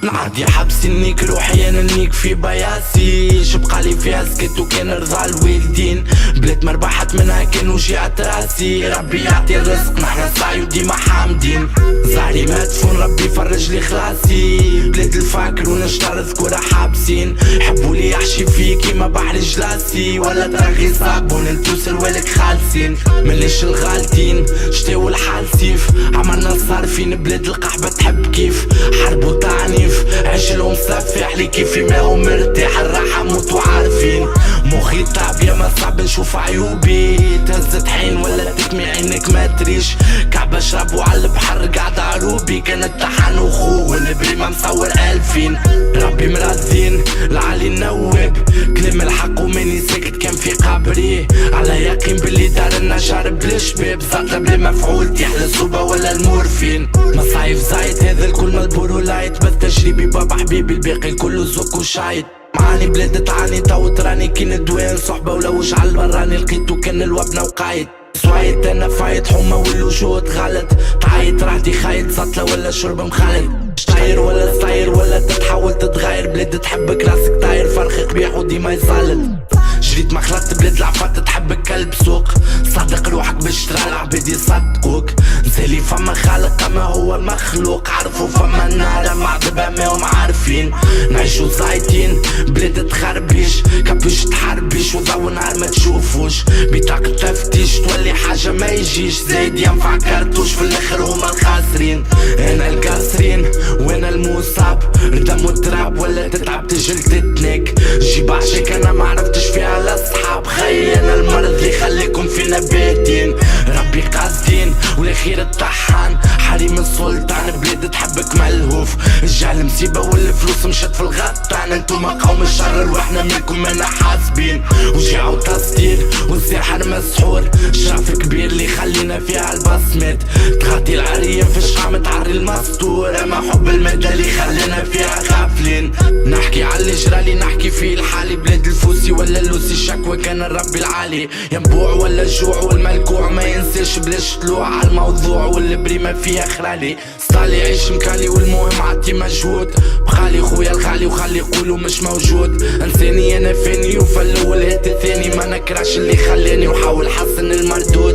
نعدي حابسنيك روحي انا نيك في بياسي شبقالي فيها سكت وكان رضا الوالدين بلاد مربحت منها كان وجعت راسي ربي يعطي الرزق نحنا سعي وديما حامدين زهري مدفون ربي فرج لي خلاصي بلاد الفاكر ونشتر ذكورة حابسين حبوا لي يحشي فيه كيما بحر جلاسي ولا ترغي صابون انتو سروالك خالصين مليش الغالطين شتاو الحال سيف عملنا صارفين بلاد القحبة تحب كيف حرب وتعنيف عيش لهم سفاح لي كيفي ما هو مرتاح الراحة موتو عارفين مخي طاب يا ما صعب نشوف عيوبي تهزت حين ولا تكمي عينك ما تريش كعبة شرب وعلى البحر قاعد عروبي كانت طحن وخو والبريمة مصور 2000 ربي مرازين العالي نوب كلام الحق وماني ساكت كان في قبري على يقين باللي دار النجار بلا شباب زعطة بلا مفعول تحلى الصوبة ولا المورفين مصايف زايد هذا الكل ملبور ولايت بس تجريبي بابا حبيبي الباقي الكل زوك وشايد معاني بلاد تعاني تو تراني كي ندوان صحبة ولا وجع البراني لقيتو كان الوبنة وقايد سوايت انا فايت حمى والوجوه تغلط تعيط راحتي خايط سطلة ولا شرب مخالط طاير ولا صاير ولا تتحول تتغير بلاد تحبك راسك طاير فرخ قبيح وديما يسلط جريت ما خلطت بلاد العفات تحبك كلب سوق صدق روحك باش ترى العباد يصدقوك نسالي فما خالق ما هو المخلوق عرفوا فما النار معذبة ما هم عارفين نعيشو زايتين بلاد تخربيش كابوش تحربيش وضو نهار ما تشوفوش بطاقة تفتيش تولي حاجة ما يجيش زايد ينفع كارتوش في الاخر هما الخاسرين انا القاسرين وانا المصاب ردم وتراب ولا تتعب تجل تتنك جيب عشاك انا معرفتش فيها الاصحاب خي انا المرض اللي خليكم فينا باتين ربي قاصدين والاخير الطحان حريم السلطان بلاد تحبك ملهوف الجهل مصيبة والفلوس مشت في الغطان انتوما قوم الشر واحنا منكم مانا حاسبين وجيع وتصدير والسحر مسحور شرف كبير اللي خلينا فيها البصمات تغطي العريان في شقام تعري المستور اما حب المدى اللي خلينا فيها غافلين نحكي على اللي جرالي نحكي فيه الحالي بلاد الفوسي ولا اللوسي الشكوى كان الرب العالي ينبوع ولا الجوع والملكوع ما ينساش بلاش طلوع على الموضوع والبريمة فيها خرالي ستالي عيش مكالي والمهم عطي مجهود بخالي خويا الغالي وخلي يقولوا مش موجود انساني انا فاني وفالاول هات الثاني ما نكرهش اللي خلاني وحاول حسن المردود